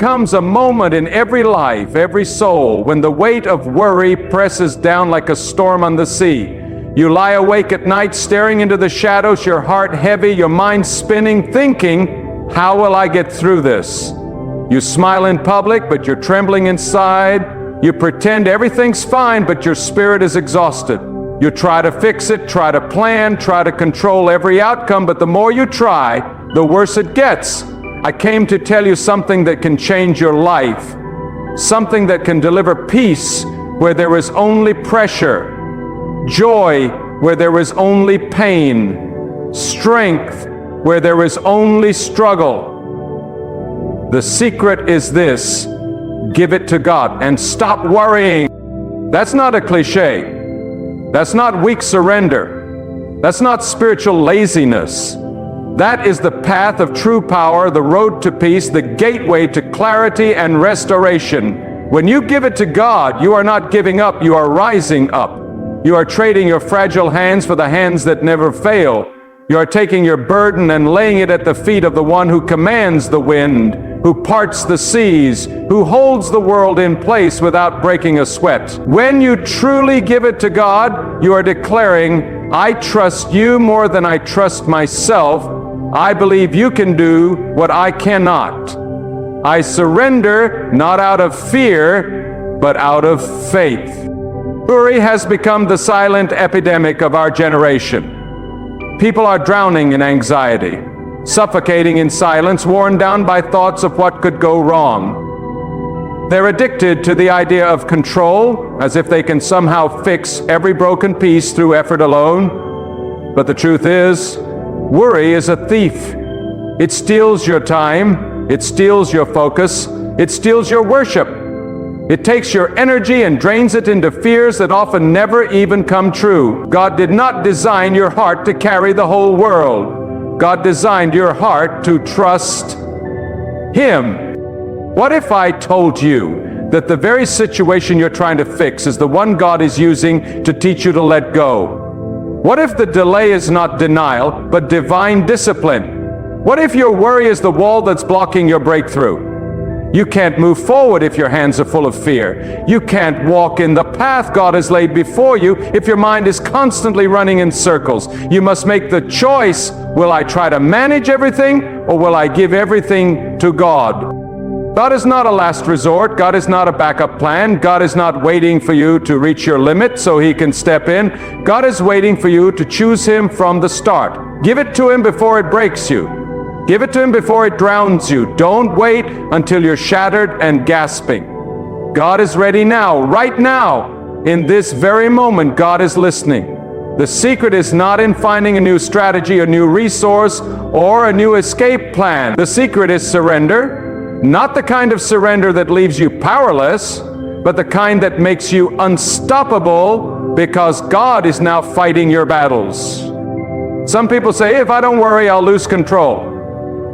comes a moment in every life, every soul, when the weight of worry presses down like a storm on the sea. You lie awake at night staring into the shadows, your heart heavy, your mind spinning, thinking, how will I get through this? You smile in public, but you're trembling inside. You pretend everything's fine, but your spirit is exhausted. You try to fix it, try to plan, try to control every outcome, but the more you try, the worse it gets. I came to tell you something that can change your life, something that can deliver peace where there is only pressure, joy where there is only pain, strength where there is only struggle. The secret is this: give it to God and stop worrying. That's not a cliche. That's not weak surrender. That's not spiritual laziness. That is the path of true power, the road to peace, the gateway to clarity and restoration. When you give it to God, you are not giving up, you are rising up. You are trading your fragile hands for the hands that never fail. You are taking your burden and laying it at the feet of the one who commands the wind, who parts the seas, who holds the world in place without breaking a sweat. When you truly give it to God, you are declaring, I trust you more than I trust myself. I believe you can do what I cannot. I surrender not out of fear, but out of faith. Worry has become the silent epidemic of our generation. People are drowning in anxiety, suffocating in silence, worn down by thoughts of what could go wrong. They're addicted to the idea of control, as if they can somehow fix every broken piece through effort alone. But the truth is, worry is a thief. It steals your time, it steals your focus, it steals your worship. It takes your energy and drains it into fears that often never even come true. God did not design your heart to carry the whole world. God designed your heart to trust Him. What if I told you that the very situation you're trying to fix is the one God is using to teach you to let go? What if the delay is not denial, but divine discipline? What if your worry is the wall that's blocking your breakthrough? You can't move forward if your hands are full of fear. You can't walk in the path God has laid before you if your mind is constantly running in circles. You must make the choice: will I try to manage everything, or will I give everything to God? God is not a last resort. God is not a backup plan. God is not waiting for you to reach your limit so He can step in. God is waiting for you to choose Him from the start. Give it to Him before it breaks you. Give it to Him before it drowns you. Don't wait until you're shattered and gasping. God is ready now, right now. In this very moment, God is listening. The secret is not in finding a new strategy, a new resource, or a new escape plan. The secret is surrender. Not the kind of surrender that leaves you powerless, but the kind that makes you unstoppable because God is now fighting your battles. Some people say, if I don't worry, I'll lose control.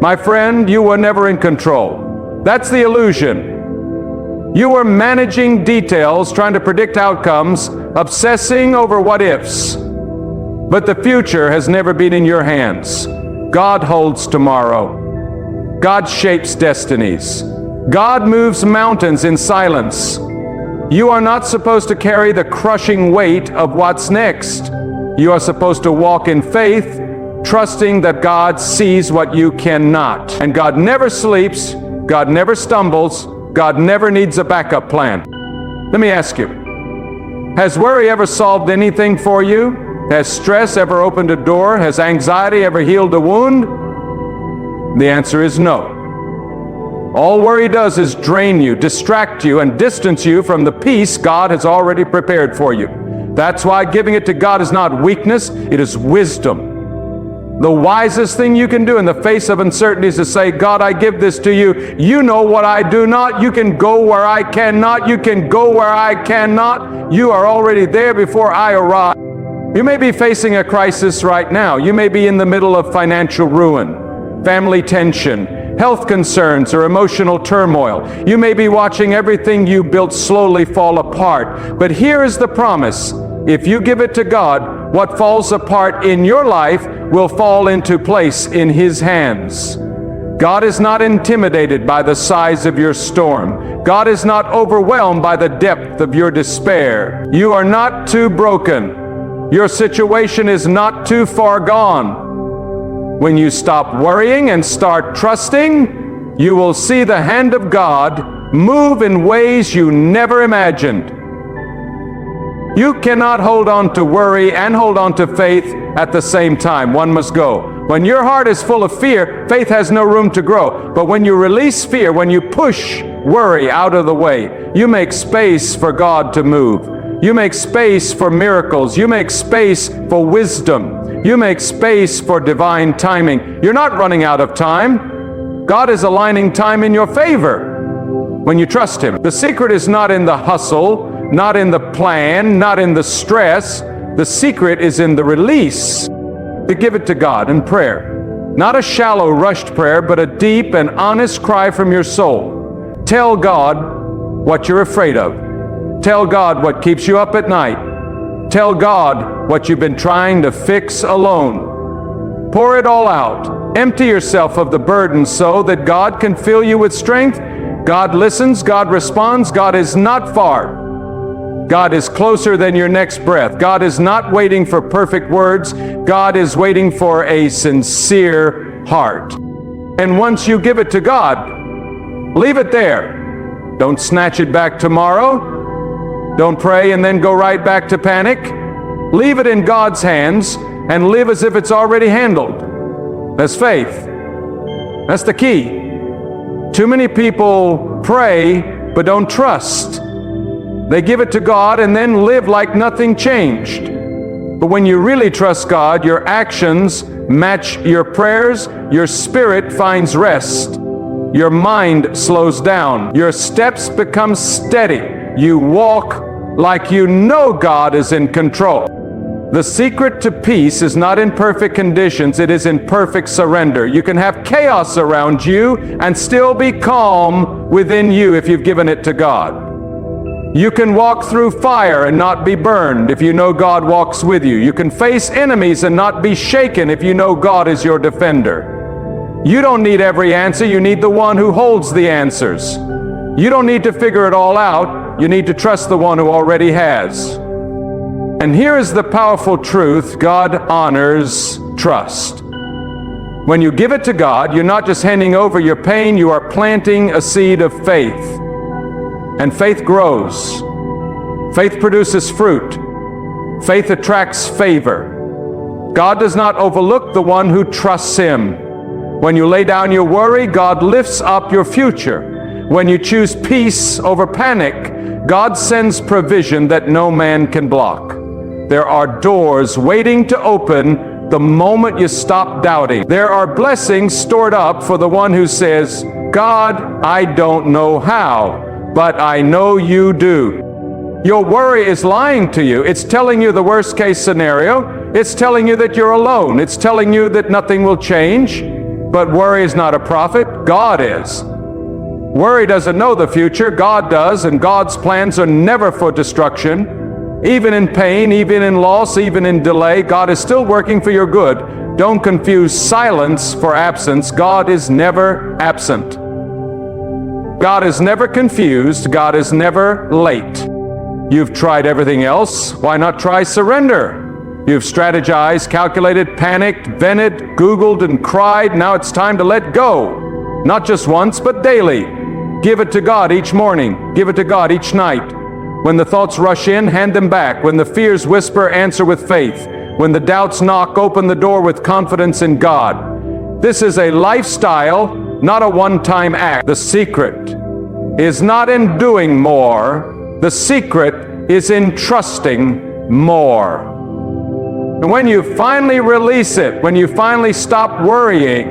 My friend, you were never in control. That's the illusion. You were managing details, trying to predict outcomes, obsessing over what ifs. But the future has never been in your hands. God holds tomorrow. God shapes destinies. God moves mountains in silence. You are not supposed to carry the crushing weight of what's next. You are supposed to walk in faith, trusting that God sees what you cannot. And God never sleeps, God never stumbles, God never needs a backup plan. Let me ask you, has worry ever solved anything for you? Has stress ever opened a door? Has anxiety ever healed a wound? The answer is no. All worry does is drain you, distract you, and distance you from the peace God has already prepared for you. That's why giving it to God is not weakness, it is wisdom. The wisest thing you can do in the face of uncertainty is to say, God, I give this to you. You know what I do not. You can go where I cannot. You can go where I cannot. You are already there before I arrive. You may be facing a crisis right now. You may be in the middle of financial ruin, family tension, health concerns, or emotional turmoil. You may be watching everything you built slowly fall apart. But here is the promise. If you give it to God, what falls apart in your life will fall into place in His hands. God is not intimidated by the size of your storm. God is not overwhelmed by the depth of your despair. You are not too broken. Your situation is not too far gone. When you stop worrying and start trusting, you will see the hand of God move in ways you never imagined. You cannot hold on to worry and hold on to faith at the same time. One must go. When your heart is full of fear, faith has no room to grow. But when you release fear, when you push worry out of the way, you make space for God to move. You make space for miracles. You make space for wisdom. You make space for divine timing. You're not running out of time. God is aligning time in your favor when you trust Him. The secret is not in the hustle, not in the plan, not in the stress. The secret is in the release. To give it to God in prayer. Not a shallow, rushed prayer, but a deep and honest cry from your soul. Tell God what you're afraid of. Tell God what keeps you up at night. Tell God what you've been trying to fix alone. Pour it all out. Empty yourself of the burden so that God can fill you with strength. God listens, God responds, God is not far. God is closer than your next breath. God is not waiting for perfect words. God is waiting for a sincere heart. And once you give it to God, leave it there. Don't snatch it back tomorrow. Don't pray and then go right back to panic. Leave it in God's hands and live as if it's already handled. That's faith. That's the key. Too many people pray but don't trust. They give it to God and then live like nothing changed. But when you really trust God, your actions match your prayers, your spirit finds rest, your mind slows down, your steps become steady. You walk like you know God is in control. The secret to peace is not in perfect conditions, it is in perfect surrender. You can have chaos around you and still be calm within you if you've given it to God. You can walk through fire and not be burned if you know God walks with you. You can face enemies and not be shaken if you know God is your defender. You don't need every answer, you need the one who holds the answers. You don't need to figure it all out, you need to trust the one who already has. And here is the powerful truth: God honors trust. When you give it to God, you're not just handing over your pain, you are planting a seed of faith. And faith grows. Faith produces fruit. Faith attracts favor. God does not overlook the one who trusts Him. When you lay down your worry, God lifts up your future. When you choose peace over panic, God sends provision that no man can block. There are doors waiting to open the moment you stop doubting. There are blessings stored up for the one who says, God, I don't know how, but I know you do. Your worry is lying to you. It's telling you the worst case scenario. It's telling you that you're alone. It's telling you that nothing will change. But worry is not a prophet. God is. Worry doesn't know the future. God does, and God's plans are never for destruction. Even in pain, even in loss, even in delay, God is still working for your good. Don't confuse silence for absence. God is never absent. God is never confused. God is never late. You've tried everything else. Why not try surrender? You've strategized, calculated, panicked, vented, Googled, and cried. Now it's time to let go. Not just once, but daily. Give it to God each morning. Give it to God each night. When the thoughts rush in, hand them back. When the fears whisper, answer with faith. When the doubts knock, open the door with confidence in God. This is a lifestyle, not a one-time act. The secret is not in doing more. The secret is in trusting more. And when you finally release it, when you finally stop worrying,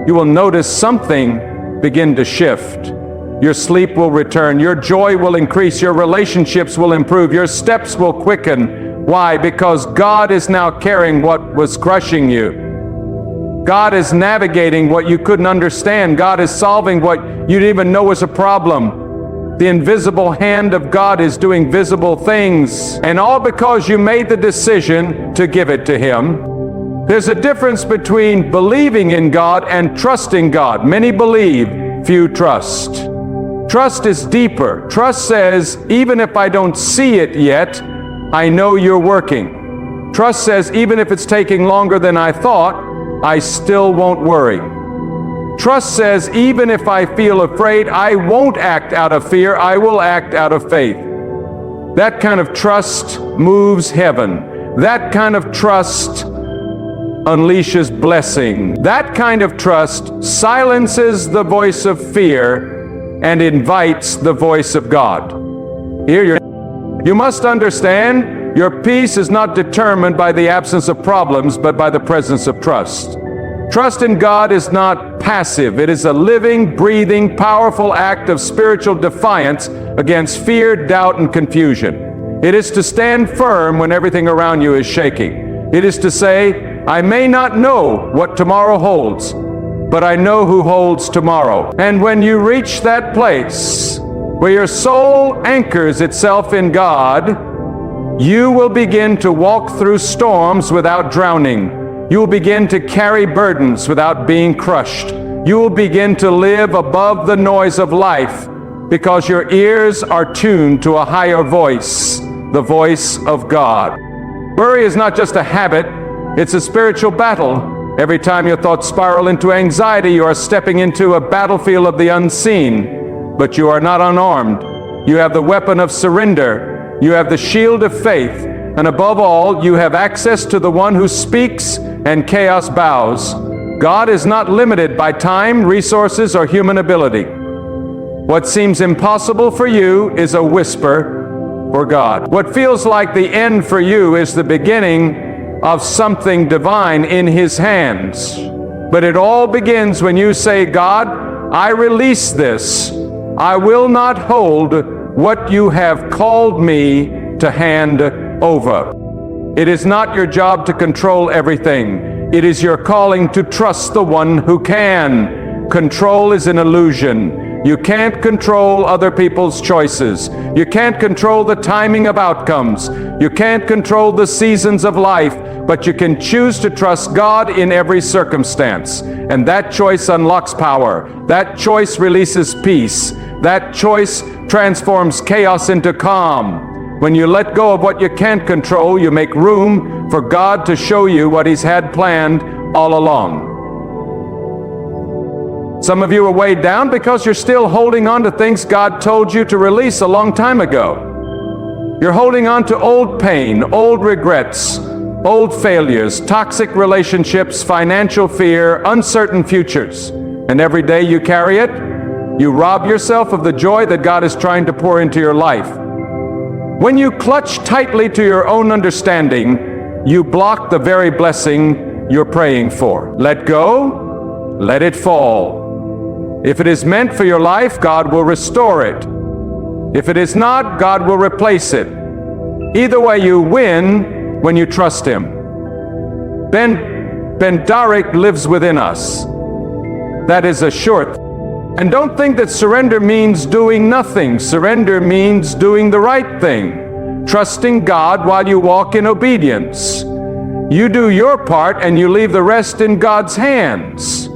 you will notice something begin to shift. Your sleep will return, your joy will increase, your relationships will improve, your steps will quicken. Why? Because God is now carrying what was crushing you. God is navigating what you couldn't understand. God is solving what you didn't even know was a problem. The invisible hand of God is doing visible things, and all because you made the decision to give it to Him. There's a difference between believing in God and trusting God. Many believe, few trust. Trust is deeper. Trust says, even if I don't see it yet, I know you're working. Trust says, even if it's taking longer than I thought, I still won't worry. Trust says, even if I feel afraid, I won't act out of fear, I will act out of faith. That kind of trust moves heaven. That kind of trust unleashes blessing. That kind of trust silences the voice of fear and invites the voice of God. You must understand, your peace is not determined by the absence of problems, but by the presence of trust. Trust in God is not passive. It is a living, breathing, powerful act of spiritual defiance against fear, doubt, and confusion. It is to stand firm when everything around you is shaking. It is to say, I may not know what tomorrow holds, but I know who holds tomorrow. And when you reach that place where your soul anchors itself in God, you will begin to walk through storms without drowning. You will begin to carry burdens without being crushed. You will begin to live above the noise of life because your ears are tuned to a higher voice, the voice of God. Worry is not just a habit, it's a spiritual battle. Every time your thoughts spiral into anxiety, you are stepping into a battlefield of the unseen, but you are not unarmed. You have the weapon of surrender. You have the shield of faith. And above all, you have access to the one who speaks and chaos bows. God is not limited by time, resources, or human ability. What seems impossible for you is a whisper for God. What feels like the end for you is the beginning of something divine in His hands. But it all begins when you say, God, I release this. I will not hold what you have called me to hand over. It is not your job to control everything. It is your calling to trust the one who can. Control is an illusion. You can't control other people's choices. You can't control the timing of outcomes. You can't control the seasons of life, but you can choose to trust God in every circumstance. And that choice unlocks power. That choice releases peace. That choice transforms chaos into calm. When you let go of what you can't control, you make room for God to show you what He's had planned all along. Some of you are weighed down because you're still holding on to things God told you to release a long time ago. You're holding on to old pain, old regrets, old failures, toxic relationships, financial fear, uncertain futures. And every day you carry it, you rob yourself of the joy that God is trying to pour into your life. When you clutch tightly to your own understanding, you block the very blessing you're praying for. Let go, let it fall. If it is meant for your life, God will restore it. If it is not, God will replace it. Either way, you win when you trust Him. Ben Darek lives within us. That is a sure. And don't think that surrender means doing nothing. Surrender means doing the right thing, trusting God while you walk in obedience. You do your part and you leave the rest in God's hands.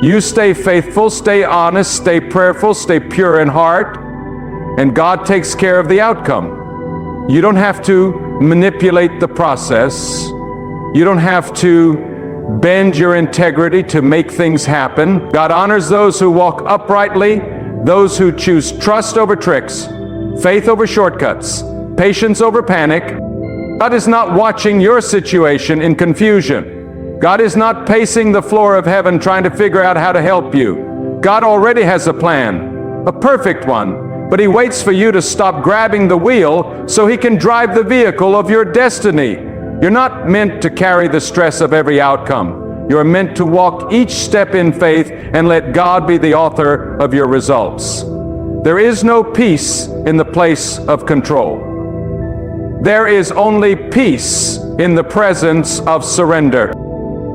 You stay faithful, stay honest, stay prayerful, stay pure in heart, and God takes care of the outcome. You don't have to manipulate the process. You don't have to bend your integrity to make things happen. God honors those who walk uprightly, those who choose trust over tricks, faith over shortcuts, patience over panic. God is not watching your situation in confusion. God is not pacing the floor of heaven trying to figure out how to help you. God already has a plan, a perfect one, but He waits for you to stop grabbing the wheel so He can drive the vehicle of your destiny. You're not meant to carry the stress of every outcome. You're meant to walk each step in faith and let God be the author of your results. There is no peace in the place of control. There is only peace in the presence of surrender.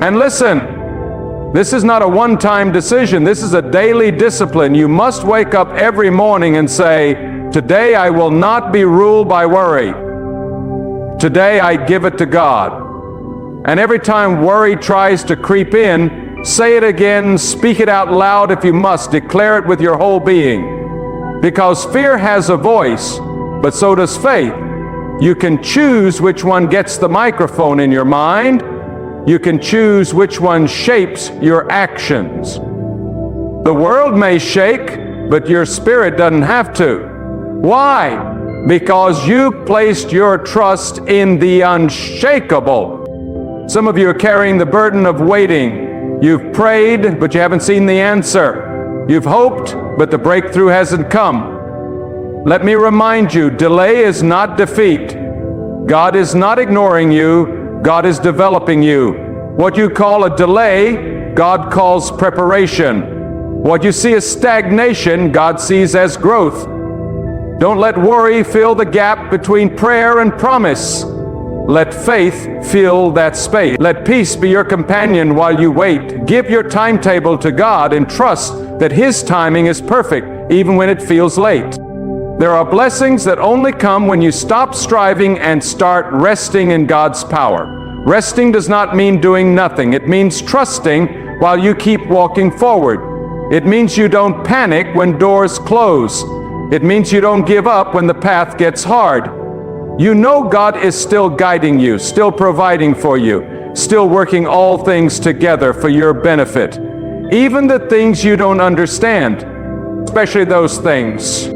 And listen, this is not a one-time decision. This is a daily discipline. You must wake up every morning and say, today I will not be ruled by worry. Today I give it to God. And every time worry tries to creep in, say it again, speak it out loud if you must, declare it with your whole being. Because fear has a voice, but so does faith. You can choose which one gets the microphone in your mind. You can choose which one shapes your actions. The world may shake, but your spirit doesn't have to. Why? Because you placed your trust in the unshakable. Some of you are carrying the burden of waiting. You've prayed, but you haven't seen the answer. You've hoped, but the breakthrough hasn't come. Let me remind you, delay is not defeat. God is not ignoring you. God is developing you. What you call a delay, God calls preparation. What you see as stagnation, God sees as growth. Don't let worry fill the gap between prayer and promise. Let faith fill that space. Let peace be your companion while you wait. Give your timetable to God and trust that His timing is perfect, even when it feels late. There are blessings that only come when you stop striving and start resting in God's power. Resting does not mean doing nothing. It means trusting while you keep walking forward. It means you don't panic when doors close. It means you don't give up when the path gets hard. You know God is still guiding you, still providing for you, still working all things together for your benefit. Even the things you don't understand, especially those things.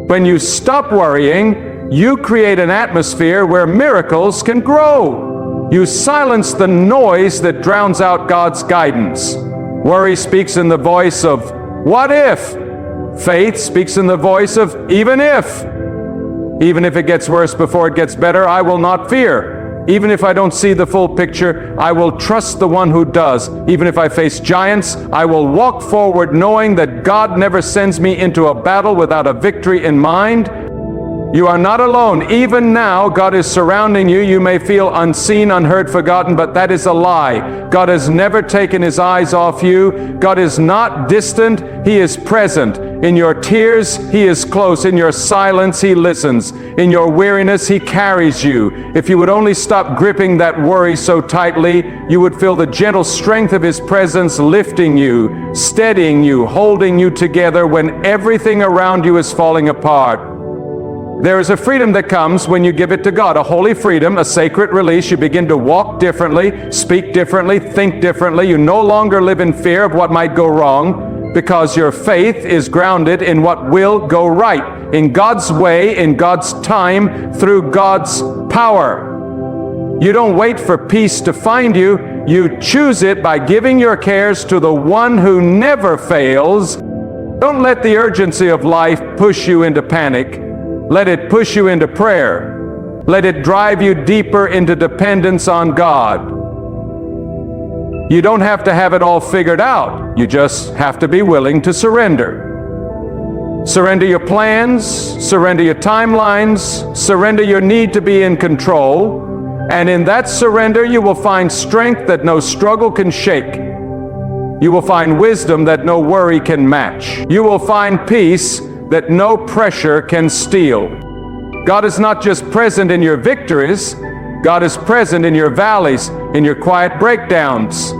When you stop worrying, you create an atmosphere where miracles can grow. You silence the noise that drowns out God's guidance. Worry speaks in the voice of, what if? Faith speaks in the voice of, even if. Even if it gets worse before it gets better, I will not fear. Even if I don't see the full picture, I will trust the one who does. Even if I face giants, I will walk forward knowing that God never sends me into a battle without a victory in mind. You are not alone. Even now, God is surrounding you. You may feel unseen, unheard, forgotten, but that is a lie. God has never taken His eyes off you. God is not distant. He is present. In your tears, He is close. In your silence, He listens. In your weariness, He carries you. If you would only stop gripping that worry so tightly, you would feel the gentle strength of His presence lifting you, steadying you, holding you together when everything around you is falling apart. There is a freedom that comes when you give it to God, a holy freedom, a sacred release. You begin to walk differently, speak differently, think differently. You no longer live in fear of what might go wrong because your faith is grounded in what will go right, in God's way, in God's time, through God's power. You don't wait for peace to find you. You choose it by giving your cares to the one who never fails. Don't let the urgency of life push you into panic. Let it push you into prayer. Let it drive you deeper into dependence on God. You don't have to have it all figured out. You just have to be willing to surrender. Surrender your plans, surrender your timelines, surrender your need to be in control, and in that surrender you will find strength that no struggle can shake. You will find wisdom that no worry can match. You will find peace that no pressure can steal. God is not just present in your victories, God is present in your valleys, in your quiet breakdowns,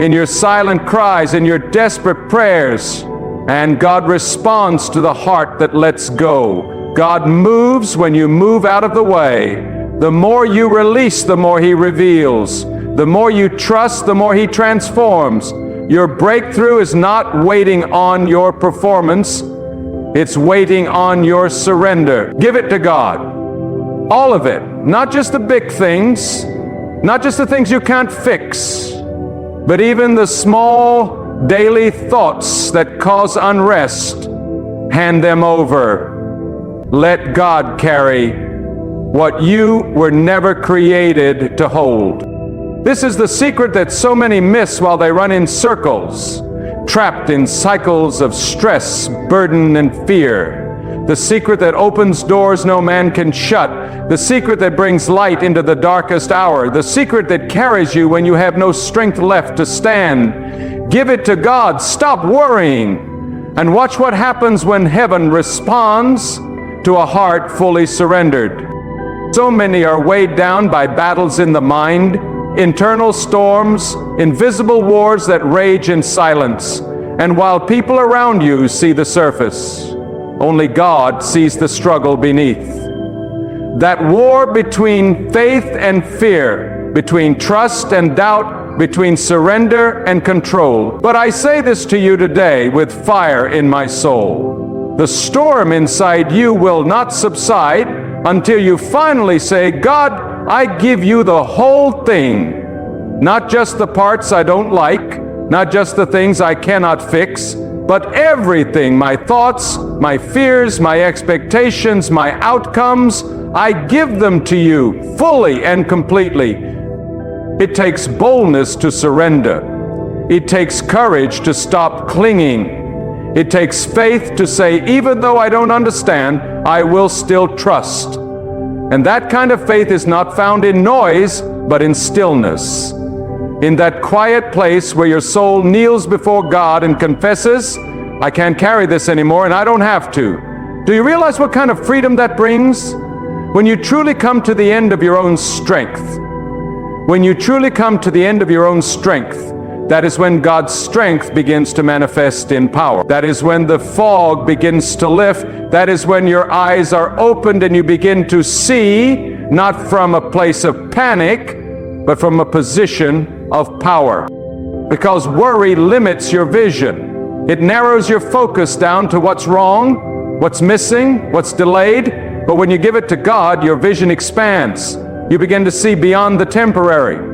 in your silent cries, in your desperate prayers. And God responds to the heart that lets go. God moves when you move out of the way. The more you release, the more He reveals. The more you trust, the more He transforms. Your breakthrough is not waiting on your performance. It's waiting on your surrender. Give it to God. All of it. Not just the big things, not just the things you can't fix, but even the small daily thoughts that cause unrest. Hand them over. Let God carry what you were never created to hold. This is the secret that so many miss while they run in circles, trapped in cycles of stress, burden, and fear. The secret that opens doors no man can shut. The secret that brings light into the darkest hour. The secret that carries you when you have no strength left to stand. Give it to God. Stop worrying. And watch what happens when heaven responds to a heart fully surrendered. So many are weighed down by battles in the mind, internal storms, invisible wars that rage in silence. And while people around you see the surface, only God sees the struggle beneath. That war between faith and fear, between trust and doubt, between surrender and control. But I say this to you today with fire in my soul. The storm inside you will not subside until you finally say, God, I give you the whole thing. Not just the parts I don't like, not just the things I cannot fix, but everything, my thoughts, my fears, my expectations, my outcomes, I give them to you fully and completely. It takes boldness to surrender. It takes courage to stop clinging. It takes faith to say, even though I don't understand, I will still trust. And that kind of faith is not found in noise, but in stillness. In that quiet place where your soul kneels before God and confesses, I can't carry this anymore and I don't have to. Do you realize what kind of freedom that brings? When you truly come to the end of your own strength, when you truly come to the end of your own strength, that is when God's strength begins to manifest in power. That is when the fog begins to lift. That is when your eyes are opened and you begin to see, not from a place of panic, but from a position of power. Because worry limits your vision. It narrows your focus down to what's wrong, what's missing, what's delayed. But when you give it to God, your vision expands. You begin to see beyond the temporary.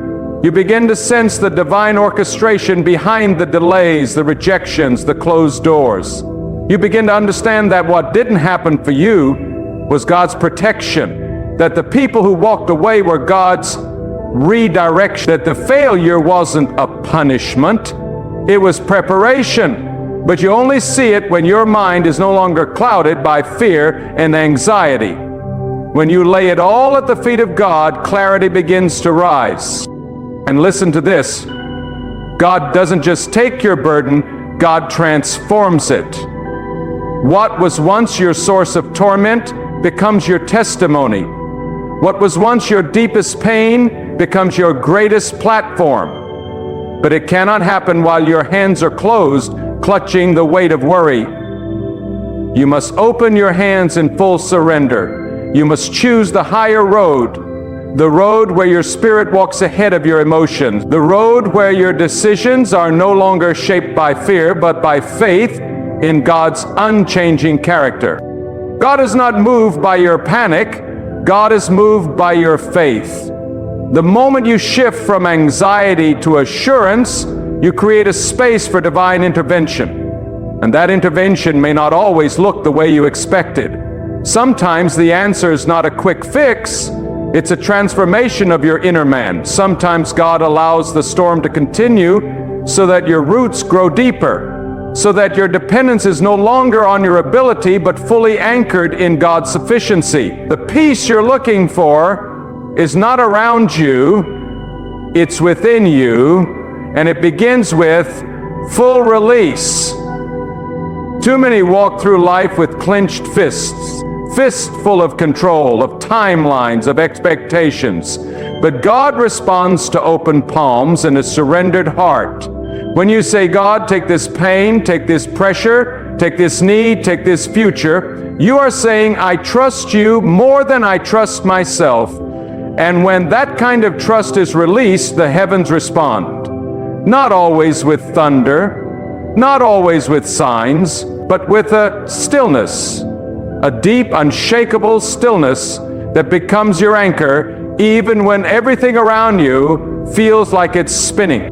You begin to sense the divine orchestration behind the delays, the rejections, the closed doors. You begin to understand that what didn't happen for you was God's protection, that the people who walked away were God's redirection, that the failure wasn't a punishment, it was preparation. But you only see it when your mind is no longer clouded by fear and anxiety. When you lay it all at the feet of God, clarity begins to rise. And listen to this, God doesn't just take your burden, God transforms it. What was once your source of torment becomes your testimony. What was once your deepest pain becomes your greatest platform. But it cannot happen while your hands are closed, clutching the weight of worry. You must open your hands in full surrender. You must choose the higher road. The road where your spirit walks ahead of your emotions. The road where your decisions are no longer shaped by fear, but by faith in God's unchanging character. God is not moved by your panic. God is moved by your faith. The moment you shift from anxiety to assurance, you create a space for divine intervention. And that intervention may not always look the way you expected. Sometimes the answer is not a quick fix. It's a transformation of your inner man. Sometimes God allows the storm to continue so that your roots grow deeper, so that your dependence is no longer on your ability, but fully anchored in God's sufficiency. The peace you're looking for is not around you, it's within you, and it begins with full release. Too many walk through life with clenched fists full of control, of timelines, of expectations. But God responds to open palms and a surrendered heart. When you say, God, take this pain, take this pressure, take this need, take this future, you are saying, I trust you more than I trust myself. And when that kind of trust is released, the heavens respond. Not always with thunder, not always with signs, but with a stillness. A deep, unshakable stillness that becomes your anchor even when everything around you feels like it's spinning.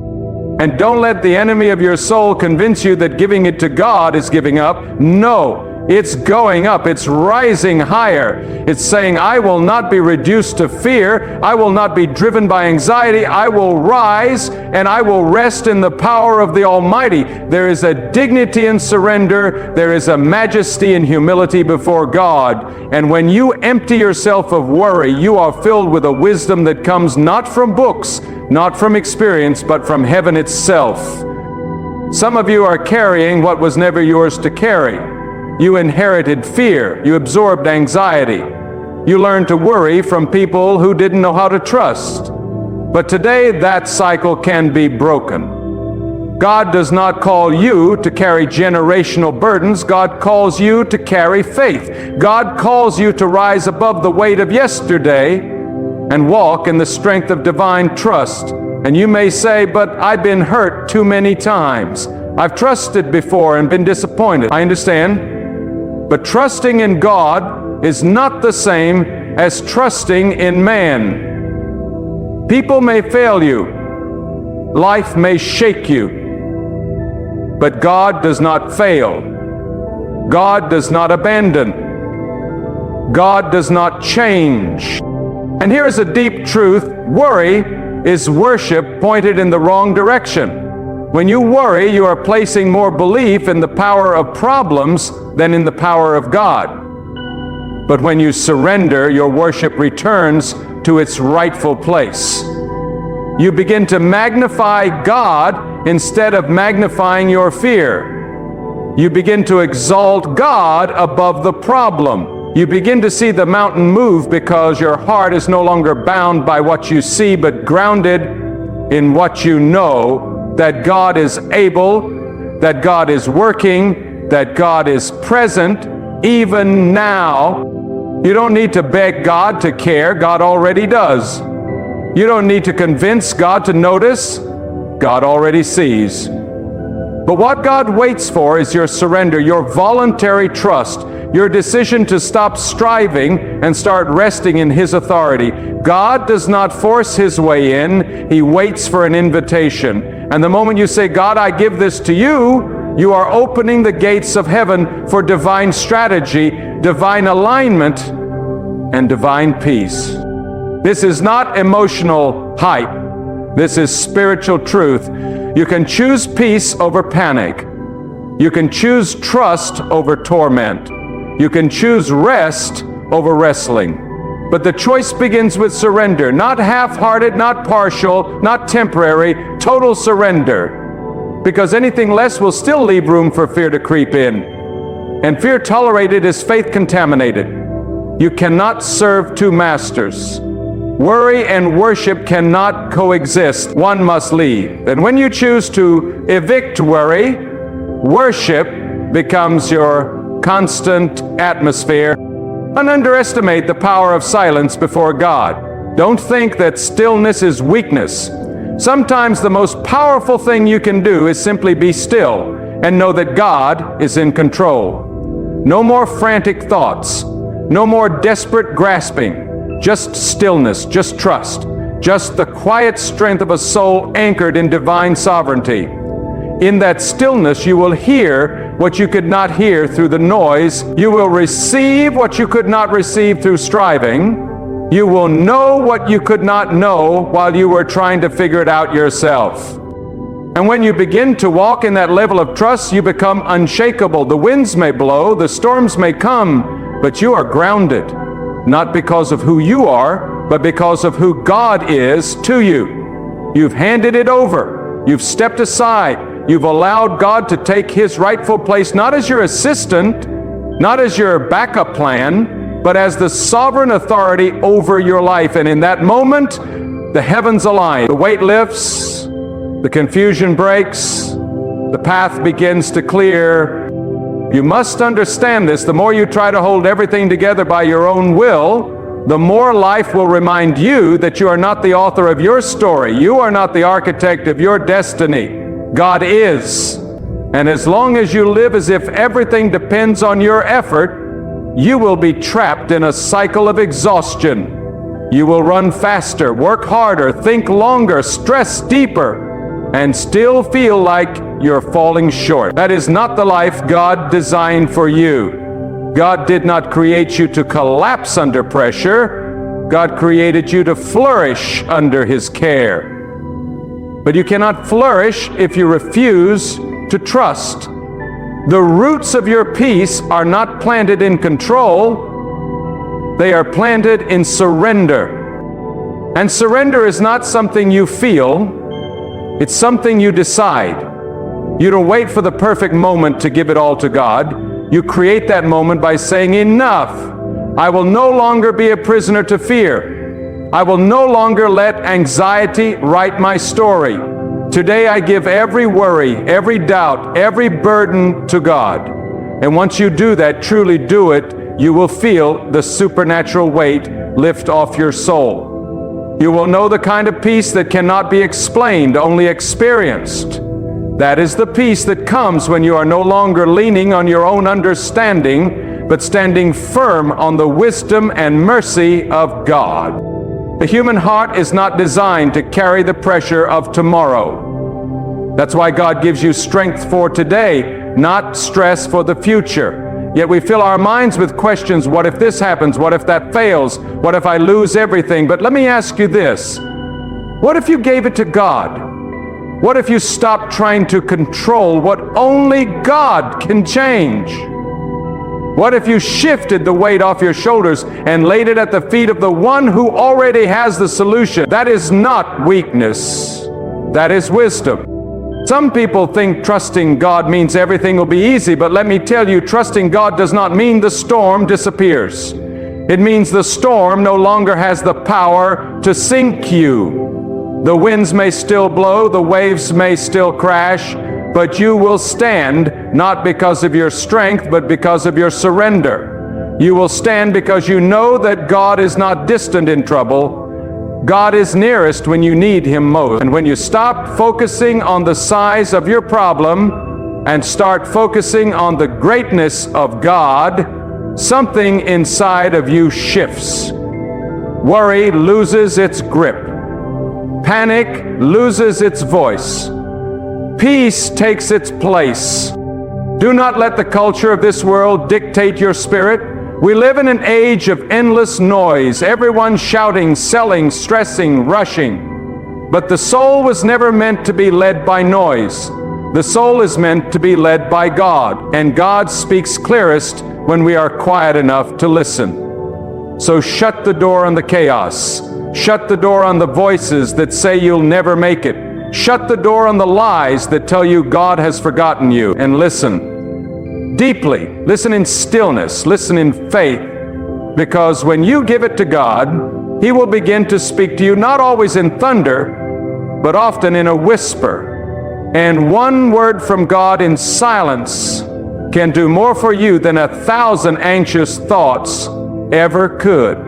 And don't let the enemy of your soul convince you that giving it to God is giving up. No, it's going up. It's rising higher. It's saying, I will not be reduced to fear. I will not be driven by anxiety. I will rise and I will rest in the power of the Almighty. There is a dignity in surrender. There is a majesty in humility before God. And when you empty yourself of worry, you are filled with a wisdom that comes not from books, not from experience, but from heaven itself. Some of you are carrying what was never yours to carry. You inherited fear. You absorbed anxiety. You learned to worry from people who didn't know how to trust. But today that cycle can be broken. God does not call you to carry generational burdens. God calls you to carry faith. God calls you to rise above the weight of yesterday and walk in the strength of divine trust. And you may say, but I've been hurt too many times. I've trusted before and been disappointed. I understand. But trusting in God is not the same as trusting in man. People may fail you. Life may shake you. But God does not fail. God does not abandon. God does not change. And here is a deep truth. Worry is worship pointed in the wrong direction. When you worry, you are placing more belief in the power of problems than in the power of God. But when you surrender, your worship returns to its rightful place. You begin to magnify God instead of magnifying your fear. You begin to exalt God above the problem. You begin to see the mountain move because your heart is no longer bound by what you see, but grounded in what you know, that God is able, that God is working, that God is present even now. You don't need to beg God to care. God already does. You don't need to convince God to notice. God already sees. But what God waits for is your surrender, your voluntary trust, your decision to stop striving and start resting in His authority. God does not force His way in. He waits for an invitation. And the moment you say, God, I give this to you, you are opening the gates of heaven for divine strategy, divine alignment, and divine peace. This is not emotional hype. This is spiritual truth. You can choose peace over panic. You can choose trust over torment. You can choose rest over wrestling. But the choice begins with surrender, not half-hearted, not partial, not temporary, total surrender. Because anything less will still leave room for fear to creep in. And fear tolerated is faith contaminated. You cannot serve two masters. Worry and worship cannot coexist. One must leave. And when you choose to evict worry, worship becomes your constant atmosphere. And underestimate the power of silence before God. Don't think that stillness is weakness. Sometimes the most powerful thing you can do is simply be still and know that God is in control. No more frantic thoughts. No more desperate grasping. Just stillness, just trust. Just the quiet strength of a soul anchored in divine sovereignty. In that stillness, you will hear what you could not hear through the noise. You will receive what you could not receive through striving. You will know what you could not know while you were trying to figure it out yourself. And when you begin to walk in that level of trust, you become unshakable. The winds may blow, the storms may come, but you are grounded, not because of who you are, but because of who God is to you. You've handed it over. You've stepped aside. You've allowed God to take His rightful place, not as your assistant, not as your backup plan, but as the sovereign authority over your life. And in that moment, the heavens align. The weight lifts, the confusion breaks, the path begins to clear. You must understand this. The more you try to hold everything together by your own will, the more life will remind you that you are not the author of your story. You are not the architect of your destiny. God is. And as long as you live as if everything depends on your effort, you will be trapped in a cycle of exhaustion. You will run faster, work harder, think longer, stress deeper, and still feel like you're falling short. That is not the life God designed for you. God did not create you to collapse under pressure. God created you to flourish under His care. But you cannot flourish if you refuse to trust. The roots of your peace are not planted in control. They are planted in surrender. And surrender is not something you feel. It's something you decide. You don't wait for the perfect moment to give it all to God. You create that moment by saying, enough. I will no longer be a prisoner to fear. I will no longer let anxiety write my story. Today I give every worry, every doubt, every burden to God. And once you do that, truly do it, you will feel the supernatural weight lift off your soul. You will know the kind of peace that cannot be explained, only experienced. That is the peace that comes when you are no longer leaning on your own understanding, but standing firm on the wisdom and mercy of God. The human heart is not designed to carry the pressure of tomorrow. That's why God gives you strength for today, not stress for the future. Yet we fill our minds with questions. What if this happens? What if that fails? What if I lose everything? But let me ask you this. What if you gave it to God? What if you stopped trying to control what only God can change? What if you shifted the weight off your shoulders and laid it at the feet of the one who already has the solution? That is not weakness. That is wisdom. Some people think trusting God means everything will be easy, but let me tell you, trusting God does not mean the storm disappears. It means the storm no longer has the power to sink you. The winds may still blow, the waves may still crash, but you will stand not because of your strength, but because of your surrender. You will stand because you know that God is not distant in trouble. God is nearest when you need Him most. And when you stop focusing on the size of your problem and start focusing on the greatness of God, something inside of you shifts. Worry loses its grip. Panic loses its voice. Peace takes its place. Do not let the culture of this world dictate your spirit. We live in an age of endless noise, everyone shouting, selling, stressing, rushing. But the soul was never meant to be led by noise. The soul is meant to be led by God, and God speaks clearest when we are quiet enough to listen. So shut the door on the chaos. Shut the door on the voices that say you'll never make it. Shut the door on the lies that tell you God has forgotten you, and listen deeply. Listen in stillness. Listen in faith. Because when you give it to God, He will begin to speak to you, not always in thunder, but often in a whisper. And one word from God in silence can do more for you than 1,000 anxious thoughts ever could.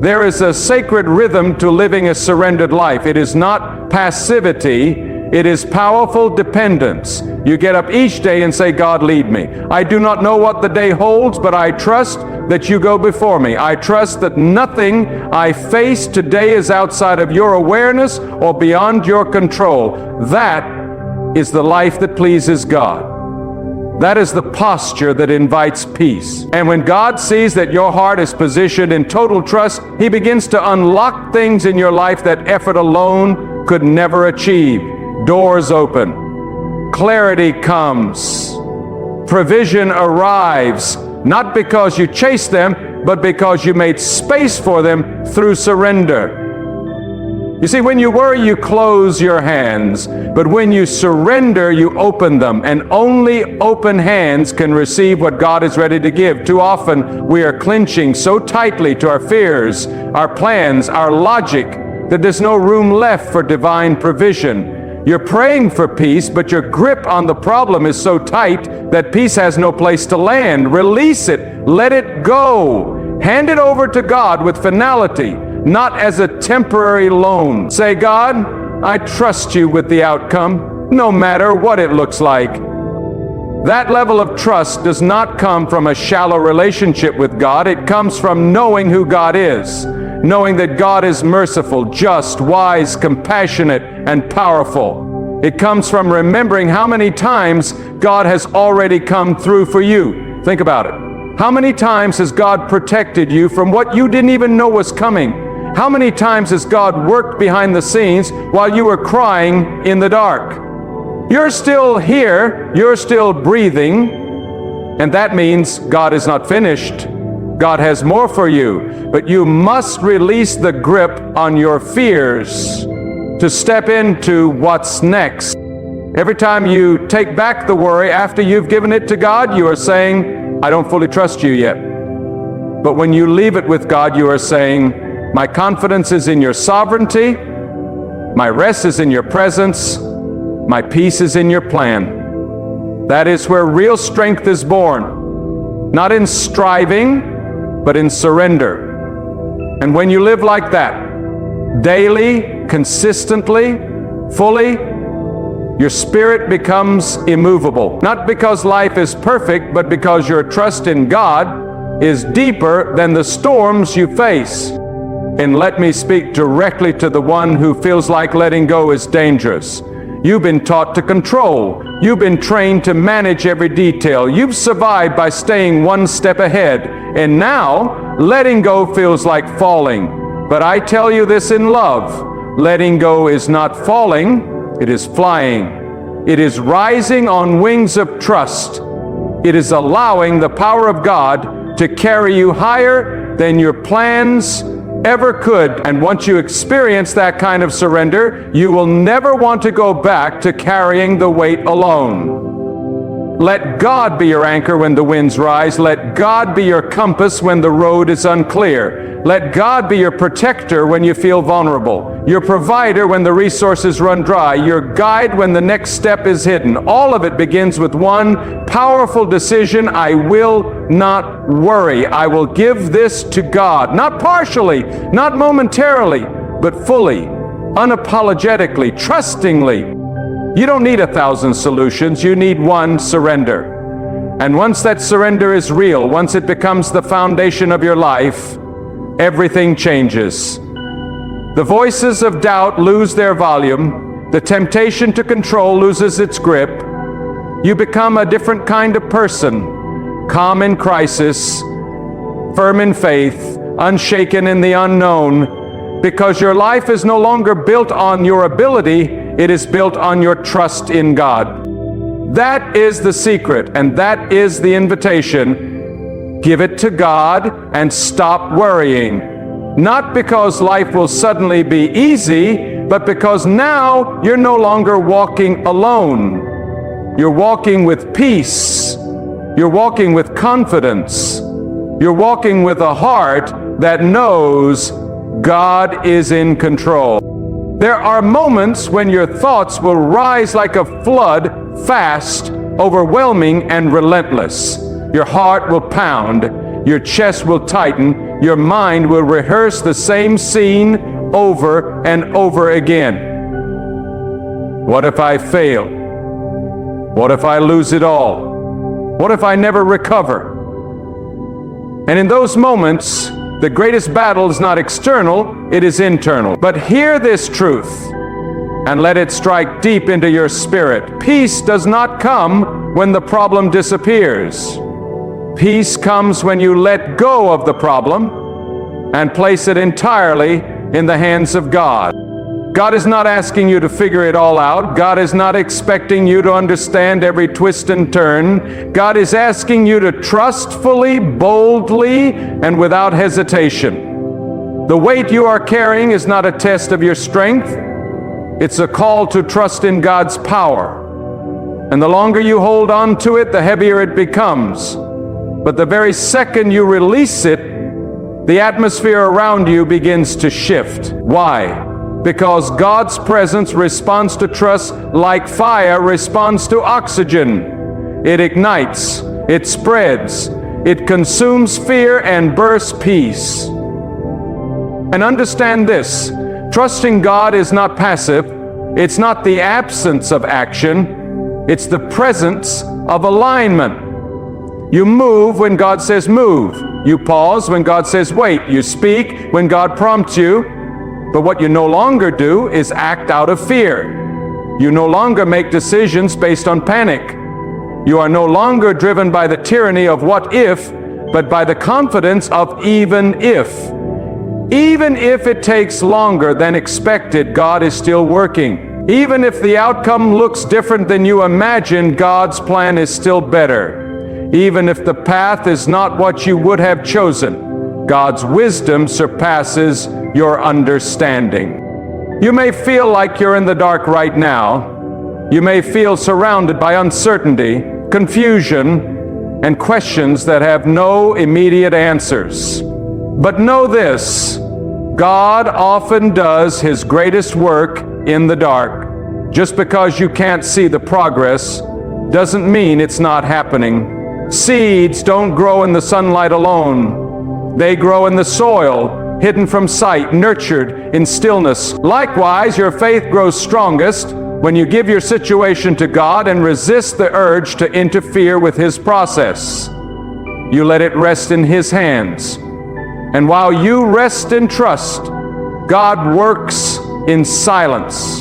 There is a sacred rhythm to living a surrendered life. It is not passivity, it is powerful dependence. You get up each day and say, God, lead me. I do not know what the day holds, but I trust that you go before me. I trust that nothing I face today is outside of your awareness or beyond your control. That is the life that pleases God. That is the posture that invites peace. And when God sees that your heart is positioned in total trust, He begins to unlock things in your life that effort alone could never achieve. Doors open. Clarity comes. Provision arrives, not because you chased them, but because you made space for them through surrender. You see, when you worry, you close your hands, but when you surrender, you open them, and only open hands can receive what God is ready to give. Too often, we are clinching so tightly to our fears, our plans, our logic, that there's no room left for divine provision. You're praying for peace, but your grip on the problem is so tight that peace has no place to land. Release it. Let it go. Hand it over to God with finality, not as a temporary loan. Say, God, I trust you with the outcome, no matter what it looks like. That level of trust does not come from a shallow relationship with God. It comes from knowing who God is, knowing that God is merciful, just, wise, compassionate, and powerful. It comes from remembering how many times God has already come through for you. Think about it. How many times has God protected you from what you didn't even know was coming? How many times has God worked behind the scenes while you were crying in the dark? You're still here, you're still breathing, and that means God is not finished. God has more for you, but you must release the grip on your fears to step into what's next. Every time you take back the worry after you've given it to God, you are saying, I don't fully trust you yet. But when you leave it with God, you are saying, My confidence is in your sovereignty. My rest is in your presence. My peace is in your plan. That is where real strength is born. Not in striving, but in surrender. And when you live like that, daily, consistently, fully, your spirit becomes immovable. Not because life is perfect, but because your trust in God is deeper than the storms you face. And let me speak directly to the one who feels like letting go is dangerous. You've been taught to control. You've been trained to manage every detail. You've survived by staying one step ahead. And now, letting go feels like falling. But I tell you this in love, letting go is not falling, it is flying. It is rising on wings of trust. It is allowing the power of God to carry you higher than your plans ever could. And once you experience that kind of surrender, you will never want to go back to carrying the weight alone. Let God be your anchor when the winds rise. Let God be your compass when the road is unclear. Let God be your protector when you feel vulnerable, your provider when the resources run dry, your guide when the next step is hidden. All of it begins with one powerful decision: I will not worry. I will give this to God, not partially, not momentarily, but fully, unapologetically, trustingly. You don't need 1,000 solutions, you need one: surrender. And once that surrender is real, once it becomes the foundation of your life, everything changes. The voices of doubt lose their volume. The temptation to control loses its grip. You become a different kind of person, calm in crisis, firm in faith, unshaken in the unknown, because your life is no longer built on your ability, it is built on your trust in God. That is the secret, and that is the invitation. Give it to God and stop worrying. Not because life will suddenly be easy, but because now you're no longer walking alone. You're walking with peace. You're walking with confidence. You're walking with a heart that knows God is in control. There are moments when your thoughts will rise like a flood, fast, overwhelming, and relentless. Your heart will pound, your chest will tighten, your mind will rehearse the same scene over and over again. What if I fail? What if I lose it all? What if I never recover? And in those moments, the greatest battle is not external, it is internal. But hear this truth and let it strike deep into your spirit. Peace does not come when the problem disappears. Peace comes when you let go of the problem and place it entirely in the hands of God. God is not asking you to figure it all out. God is not expecting you to understand every twist and turn. God is asking you to trust fully, boldly, and without hesitation. The weight you are carrying is not a test of your strength. It's a call to trust in God's power. And the longer you hold on to it, the heavier it becomes. But the very second you release it, the atmosphere around you begins to shift. Why? Because God's presence responds to trust like fire responds to oxygen. It ignites, it spreads, it consumes fear and bursts peace. And understand this, trusting God is not passive. It's not the absence of action. It's the presence of alignment. You move when God says move. You pause when God says wait. You speak when God prompts you. But what you no longer do is act out of fear. You no longer make decisions based on panic. You are no longer driven by the tyranny of what if, but by the confidence of even if. Even if it takes longer than expected, God is still working. Even if the outcome looks different than you imagined, God's plan is still better. Even if the path is not what you would have chosen, God's wisdom surpasses your understanding. You may feel like you're in the dark right now. You may feel surrounded by uncertainty, confusion, and questions that have no immediate answers. But know this, God often does His greatest work in the dark. Just because you can't see the progress doesn't mean it's not happening. Seeds don't grow in the sunlight alone. They grow in the soil, hidden from sight, nurtured in stillness. Likewise, your faith grows strongest when you give your situation to God and resist the urge to interfere with His process. You let it rest in His hands. And while you rest in trust, God works in silence.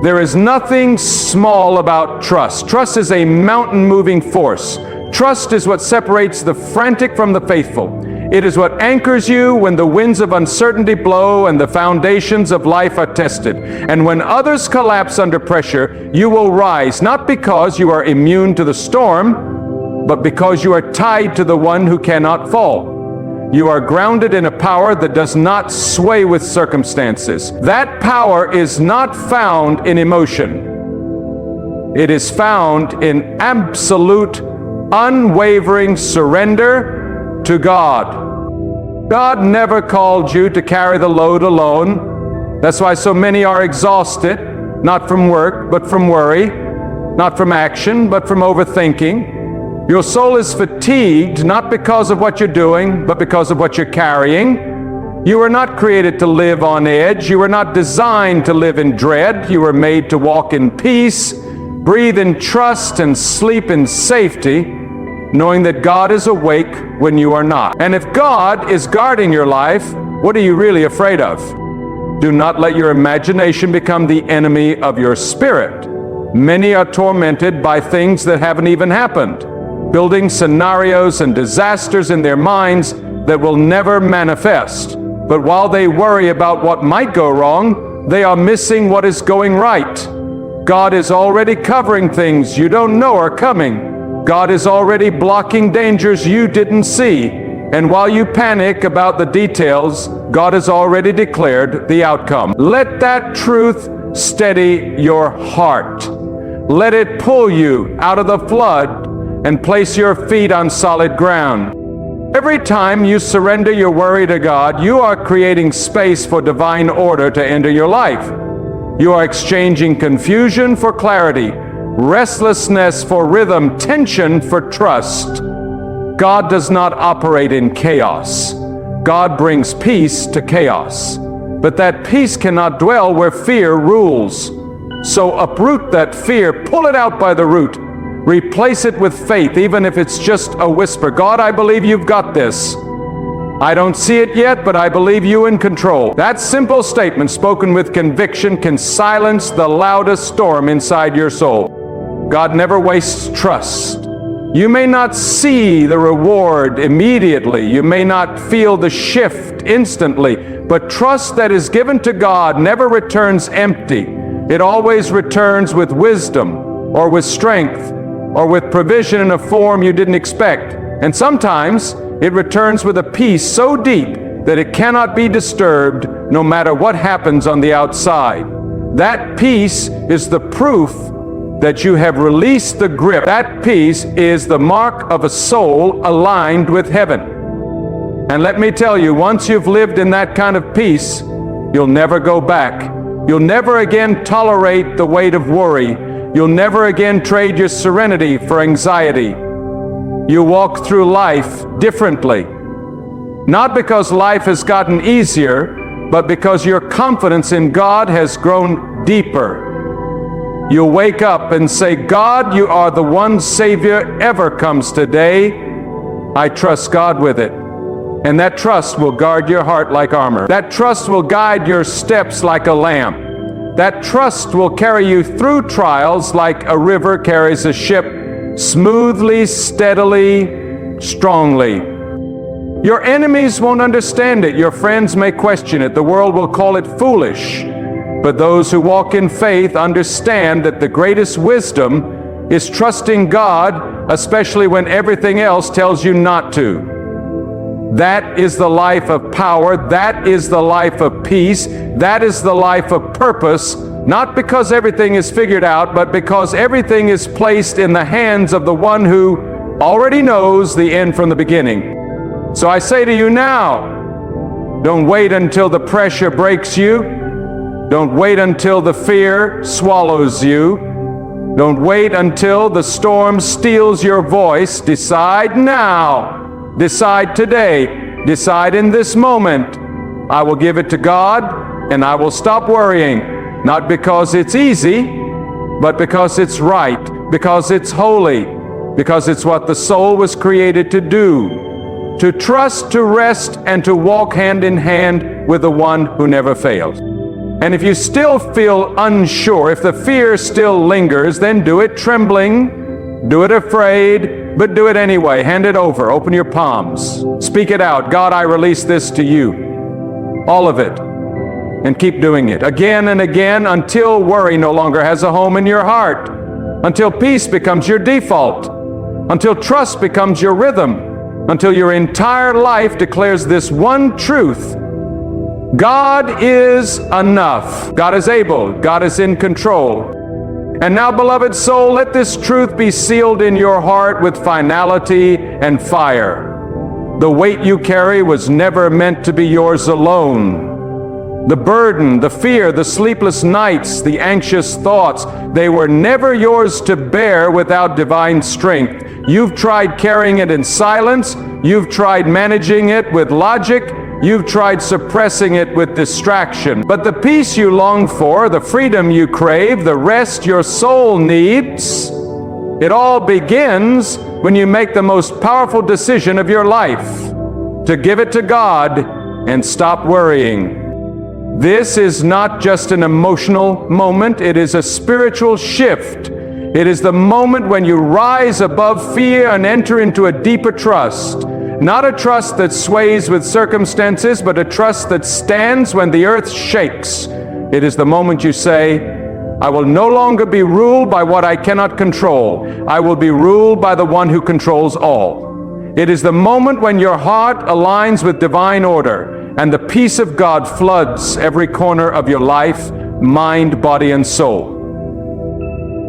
There is nothing small about trust. Trust is a mountain-moving force. Trust is what separates the frantic from the faithful. It is what anchors you when the winds of uncertainty blow and the foundations of life are tested. And when others collapse under pressure, you will rise, not because you are immune to the storm, but because you are tied to the one who cannot fall. You are grounded in a power that does not sway with circumstances. That power is not found in emotion. It is found in absolute, unwavering surrender to God. God never called you to carry the load alone. That's why so many are exhausted, not from work, but from worry, not from action, but from overthinking. Your soul is fatigued, not because of what you're doing, but because of what you're carrying. You were not created to live on edge. You were not designed to live in dread. You were made to walk in peace, breathe in trust, and sleep in safety, knowing that God is awake when you are not. And if God is guarding your life, what are you really afraid of? Do not let your imagination become the enemy of your spirit. Many are tormented by things that haven't even happened, building scenarios and disasters in their minds that will never manifest. But while they worry about what might go wrong, they are missing what is going right. God is already covering things you don't know are coming. God is already blocking dangers you didn't see. And while you panic about the details, God has already declared the outcome. Let that truth steady your heart. Let it pull you out of the flood and place your feet on solid ground. Every time you surrender your worry to God, you are creating space for divine order to enter your life. You are exchanging confusion for clarity, restlessness for rhythm, tension for trust. God does not operate in chaos. God brings peace to chaos. But that peace cannot dwell where fear rules. So uproot that fear, pull it out by the root. Replace it with faith, even if it's just a whisper. God, I believe you've got this. I don't see it yet, but I believe you in control. That simple statement, spoken with conviction, can silence the loudest storm inside your soul. God never wastes trust. You may not see the reward immediately. You may not feel the shift instantly, but trust that is given to God never returns empty. It always returns with wisdom or with strength, or with provision in a form you didn't expect. And sometimes it returns with a peace so deep that it cannot be disturbed no matter what happens on the outside. That peace is the proof that you have released the grip. That peace is the mark of a soul aligned with heaven. And let me tell you, once you've lived in that kind of peace, you'll never go back. You'll never again tolerate the weight of worry. You'll never again trade your serenity for anxiety. You walk through life differently. Not because life has gotten easier, but because your confidence in God has grown deeper. You'll wake up and say, God, you are the one Savior ever comes today. I trust God with it. And that trust will guard your heart like armor. That trust will guide your steps like a lamp. That trust will carry you through trials like a river carries a ship, smoothly, steadily, strongly. Your enemies won't understand it. Your friends may question it. The world will call it foolish. But those who walk in faith understand that the greatest wisdom is trusting God, especially when everything else tells you not to. That is the life of power. That is the life of peace. That is the life of purpose, not because everything is figured out, but because everything is placed in the hands of the one who already knows the end from the beginning. So I say to you now, Don't wait until the pressure breaks you. Don't wait until the fear swallows you. Don't wait until the storm steals your voice. Decide now. Decide today. Decide in this moment. I will give it to God, and I will stop worrying. Not because it's easy, but because it's right, because it's holy, because it's what the soul was created to do. To trust, to rest, and to walk hand in hand with the one who never fails. And if you still feel unsure, if the fear still lingers, then do it trembling, do it afraid, but do it anyway. Hand it over, open your palms, speak it out. God, I release this to you, all of it, and keep doing it again and again until worry no longer has a home in your heart, until peace becomes your default, until trust becomes your rhythm, until your entire life declares this one truth: God is enough. God is able. God is in control. And now, beloved soul, let this truth be sealed in your heart with finality and fire. The weight you carry was never meant to be yours alone. The burden, the fear, the sleepless nights, the anxious thoughts, they were never yours to bear without divine strength. You've tried carrying it in silence. You've tried managing it with logic. You've tried suppressing it with distraction. But the peace you long for, the freedom you crave, the rest your soul needs, it all begins when you make the most powerful decision of your life, to give it to God and stop worrying. This is not just an emotional moment, it is a spiritual shift. It is the moment when you rise above fear and enter into a deeper trust. Not a trust that sways with circumstances, but a trust that stands when the earth shakes. It is the moment you say, I will no longer be ruled by what I cannot control. I will be ruled by the one who controls all. It is the moment when your heart aligns with divine order and the peace of God floods every corner of your life, mind, body, and soul.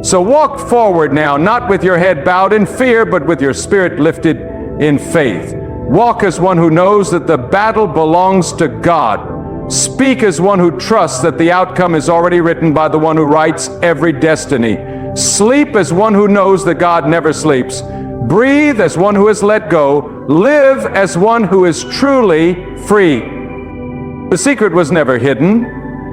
So walk forward now, not with your head bowed in fear, but with your spirit lifted in faith. Walk as one who knows that the battle belongs to God. Speak as one who trusts that the outcome is already written by the one who writes every destiny. Sleep as one who knows that God never sleeps. Breathe as one who has let go. Live as one who is truly free. The secret was never hidden.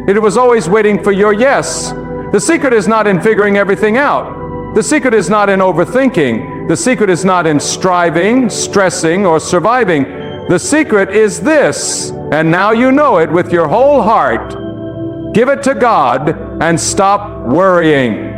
It was always waiting for your yes. The secret is not in figuring everything out. The secret is not in overthinking. The secret is not in striving, stressing, or surviving. The secret is this, and now you know it with your whole heart. Give it to God and stop worrying.